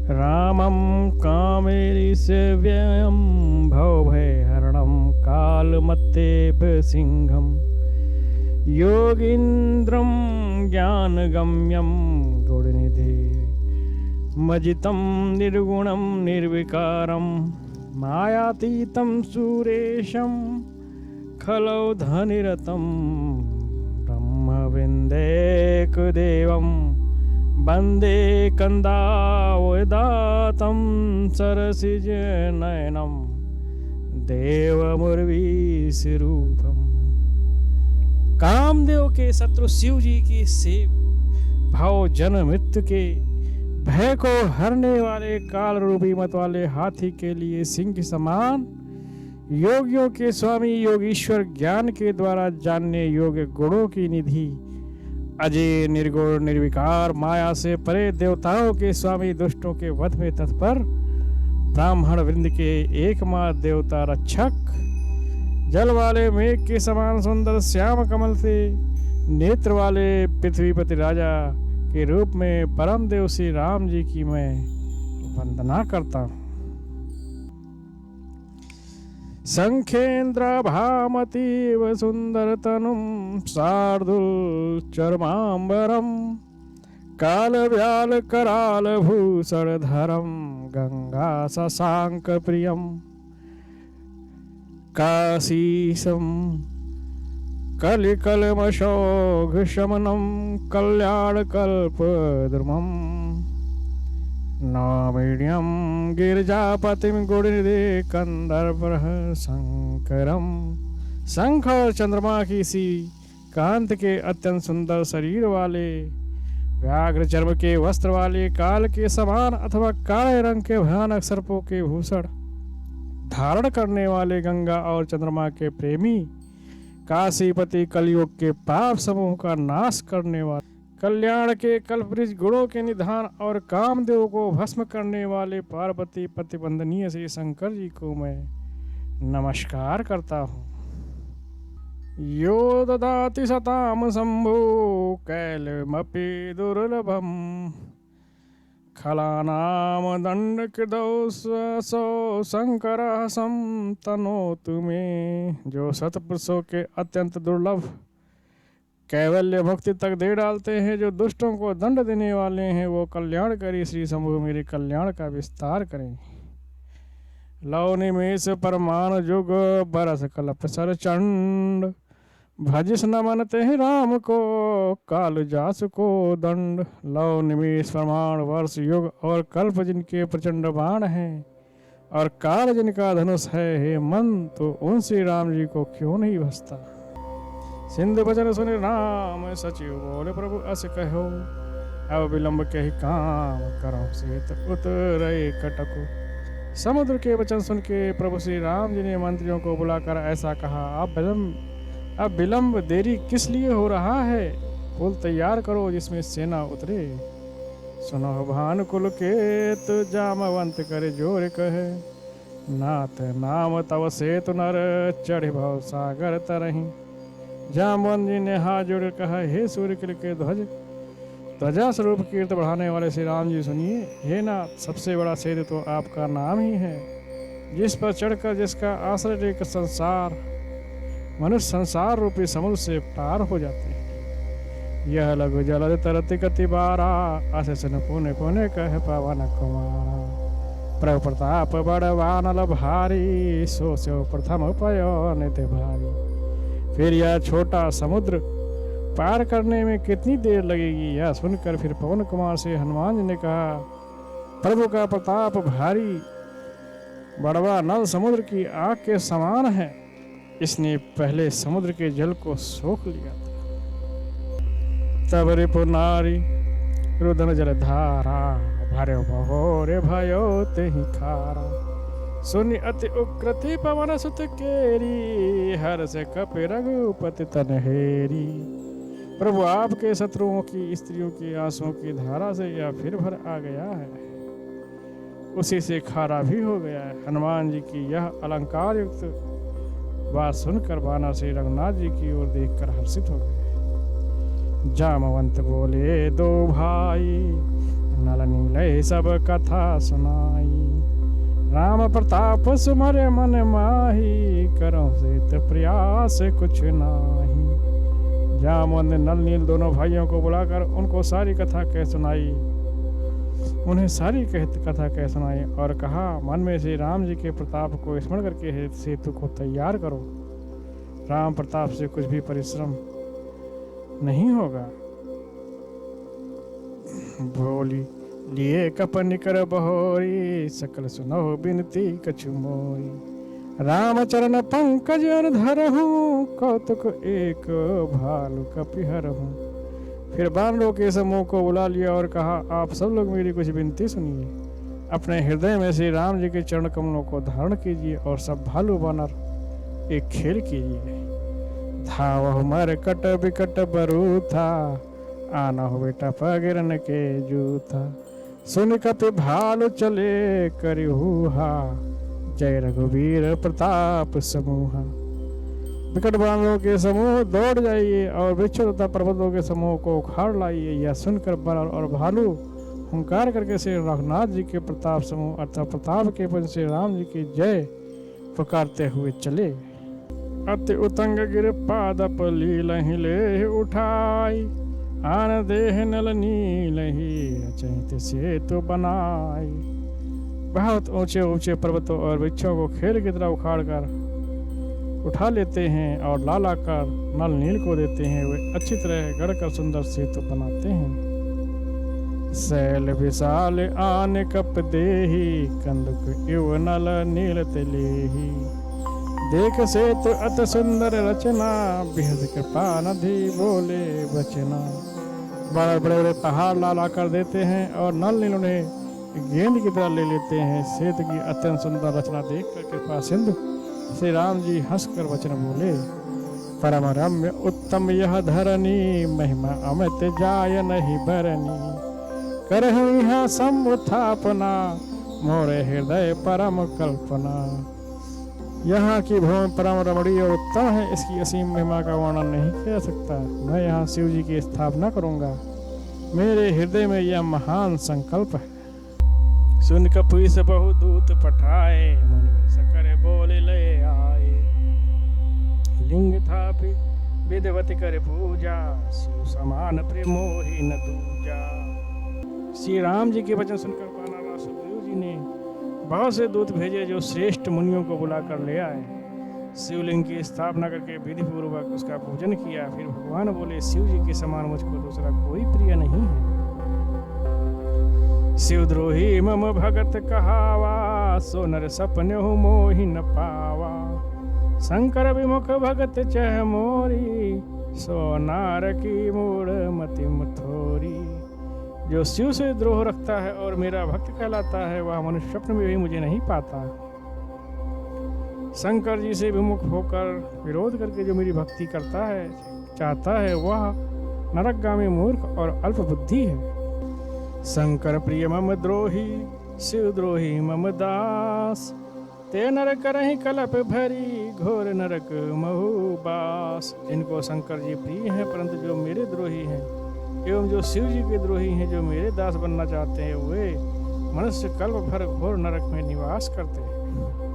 रामं कामेरी सेव्यं भवभयहरणं कालमत्तेभसिंहं योगीन्द्रं ज्ञानगम्यं गुणनिधि मजितं निर्गुणं निर्विकारं मायातीतं सुरेशं खलौ धनिरतं ब्रह्मविन्देकदेवं वन्दे कन्दावदातं सरसिजनयनं देवमुर्वीस्वरूपम्। कामदेव के शत्रु शिव जी की सेव भाव जन्म मृत्यु के भय को हरने वाले काल रूपी मत वाले हाथी के लिए सिंह के समान योगियों के स्वामी योगीश्वर ज्ञान के द्वारा जानने योग्य गुणों की निधि अजय निर्गुण निर्विकार माया से परे देवताओं के स्वामी दुष्टों के वध में तत्पर ब्राह्मण वृंद के एकमात्र देवता रक्षक जल वाले मेघ के समान सुंदर श्याम कमल से नेत्र वाले पृथ्वीपति राजा के रूप में परम देव श्री राम जी की मैं वंदना करता हूँ। शंखेन्द्र भामतीव सुंदर तनुम शार्दुल चरमांबरम काल व्याल कराल भूषण धरम गंगा शशांक प्रियम काशीसम कलिकलमशोघ शमनम कल्याण कल्प द्रुमम नामीड्यम गिरिजापतिम गुणनिधे कंदर्प शंकरम। शंख और चंद्रमा की सी कांत के अत्यंत सुंदर शरीर वाले व्याघ्र चर्म के वस्त्र वाले काल के समान अथवा काले रंग के भयानक सर्पों के भूषण धारण करने वाले गंगा और चंद्रमा के प्रेमी काशीपति कलयुग के पाप समूह का नाश करने वाले कल्याण के कल्पवृक्ष गुणों के निधान और कामदेव को भस्म करने वाले पार्वती प्रतिबंधनीय श्री शंकर जी को मैं नमस्कार करता हूँ। यो ददाति सताम शंभो कैलमपि दुर्लभम खलानाम दंड कृदौ सो शंकर सम तनोतु मे। जो सतपुरुषों के अत्यंत दुर्लभ कैवल्य मुक्ति तक दे डालते हैं, जो दुष्टों को दंड देने वाले हैं, वो कल्याणकारी श्री शंभु मेरे कल्याण का विस्तार करें। लव निमेष परमान जुग बरस कल्प सर चंड भजिस न मनते हैं राम को काल जास को दंड। लव निमेष परमान वर्ष युग और कल्प जिनके प्रचंड बाण हैं और काल जिनका धनुष है, हे मन तो उन श्री राम जी को क्यों नहीं भसता। सिंधु वचन सुन राम सचिव बोले प्रभु अस कहो अब विलंब कही काम करो सीत उतरे कटको। समुद्र के वचन सुन के प्रभु श्री राम जी ने मंत्रियों को बुलाकर ऐसा कहा, अब विलंब देरी किस लिए हो रहा है, पुल तैयार करो जिसमें सेना उतरे। सुनो भानुकुल के तु जामवंत करे जोर कहे नाथ नाम तव सेतु नर चढ़ भव सागर तरही। जामवंत जी ने हाथ जोड़ कहा, हे सूर्य कुल के ध्वज ध्वजा स्वरूप कीर्ति बढ़ाने वाले श्री राम जी सुनिए। हे नाथ, सबसे बड़ा सेतु तो आपका नाम ही है, जिस पर चढ़कर जिसका आश्रय लेकर संसार मनुष्य संसार रूपी समुद्र से पार हो जाते हैं। यह लघु जलद तरति कति बारा असन पुण्य पुण्य कह पवन कुमारा। प्रभु प्रताप बड़वानल भारी सो प्रथम पयो नित भारी। फिर यह छोटा समुद्र पार करने में कितनी देर लगेगी। यह सुनकर फिर पवन कुमार से हनुमान जी ने कहा, प्रभु का प्रताप भारी बड़वा नल समुद्र की आग के समान है, इसने पहले समुद्र के जल को सोख लिया था। तब रिपु नारी रुदन जल धारा भर्यो बहोरे भयो तेहि खारा। सुनि अति उग्रति पवन सुत केरी हर से कपि रघुपति तनहेरी। प्रभु आपके शत्रुओं की स्त्रियों की आंसुओं की धारा से यह फिर भर आ गया है, उसी से खारा भी हो गया है। हनुमान जी की यह अलंकार युक्त बात सुनकर बानर श्री रघुनाथ जी की ओर देखकर हर्षित हो गए। जामवंत बोले, दो भाई नल नील सब कथा सुनाई। राम प्रताप सुमरे मन माही, करो से प्रयास कुछ नाही। जामुन ने नल नील दोनों भाइयों को बुलाकर उनको सारी कथा कह सुनाई। उन्हें सारी कथा कह सुनाई और कहा, मन में श्री राम जी के प्रताप को स्मरण करके सेतु को तैयार करो। राम प्रताप से कुछ भी परिश्रम नहीं होगा। बोली लिए कपन कर बहोरी, सकल सुनो बिनती कछु मोरी। राम चरण पंकज और धरहूँ, कौतुक एक भालु कपिहरहूँ। फिर बानरों के समूह को बुला लिया और कहा, आप सब लोग मेरी कुछ विनती सुनिए। अपने हृदय में श्री राम जी के चरण कमलों को धारण कीजिए और सब भालू बानर एक खेल कीजिए। धावह मर कट बिकट बरू था, आना हो बेटा पगिरन के जूथा। सुन कपि भालू चले करिहुहा, जय रघुवीर प्रताप समूहा। विकट बानरों के समूह दौड़ जाइए और वृक्षों तथा पर्वतों के समूह को उखाड़ लाइए। यह सुनकर बानर और भालू हुंकार करके श्री रघुनाथ जी के प्रताप समूह अर्थात प्रताप के पद श्री राम जी की जय पुकारते हुए चले। अति उतंग गिर पादप लीलहि ले उठाई, आन देह नल नीलहि अचहित सेतु बनाई। बहुत ऊंचे ऊंचे पर्वतों और वृक्षों को खेल की तरह उखाड़ कर उठा लेते हैं और लाला कर नल नील को देते हैं। वे अच्छी तरह गढ़कर सुंदर सेतु बनाते हैं। शैल विशाल आन कप देही, कंदुक इव नल नील तिलेही। देख सेतु अति सुंदर रचना, बेहद कृपा नधि बोले बचना। बड़े बड़े बड़े पहाड़ लाला कर देते हैं और नल नील उन्हें गेंद की तरह ले लेते हैं। सेतु की अत्यंत सुंदर रचना देख कर कृपा सिंधु श्री राम जी हंसकर वचन बोले, परम रम्य उत्तम यह धरनी, महिमा अमित जाय नहीं बरनी। करहु यहाँ समुत्थापना, मोरे हृदय परम कल्पना। यहाँ की भूमि परम रमणीय और उत्तम है, इसकी असीम महिमा का वर्णन नहीं किया जा सकता। मैं यहाँ शिव जी की स्थापना करूँगा, मेरे हृदय में यह महान संकल्प है। सुन कपि बहु दूत पठाए, मुनि सकरे बोले ले आए। लिंग थापि विधिवत कर पूजा, शिव समान प्रेमोहि न दूजा। श्री राम जी के वचन सुनकर बानर सुग्रीव जी ने बहुत से दूत भेजे जो श्रेष्ठ मुनियों को बुलाकर ले आए। शिवलिंग की स्थापना करके विधि पूर्वक उसका पूजन किया। फिर भगवान बोले, शिव जी के समान मुझको दूसरा कोई प्रिय नहीं है। शिवद्रोही मम भगत कहावा, सो नर सपनेहु मोहि न पावा। शंकर विमुख भगत चह मोरी, सो नार की मूढ़ मति मथोरी। जो शिव से द्रोह रखता है और मेरा भक्त कहलाता है, वह मनुष्य स्वप्न में भी मुझे नहीं पाता। शंकर जी से विमुख होकर विरोध करके जो मेरी भक्ति करता है चाहता है, वह नरकगामी मूर्ख और अल्प बुद्धि है। शंकर प्रिय मम द्रोही, शिव द्रोही मम दास। ते नर करहि कलप भरी, घोर नरक महु बास। जिनको शंकर जी प्रिय हैं परंतु जो मेरे द्रोही हैं, एवं जो शिव जी के द्रोही हैं जो मेरे दास बनना चाहते हैं, वे मनुष्य कल्प भर घोर नरक में निवास करते हैं।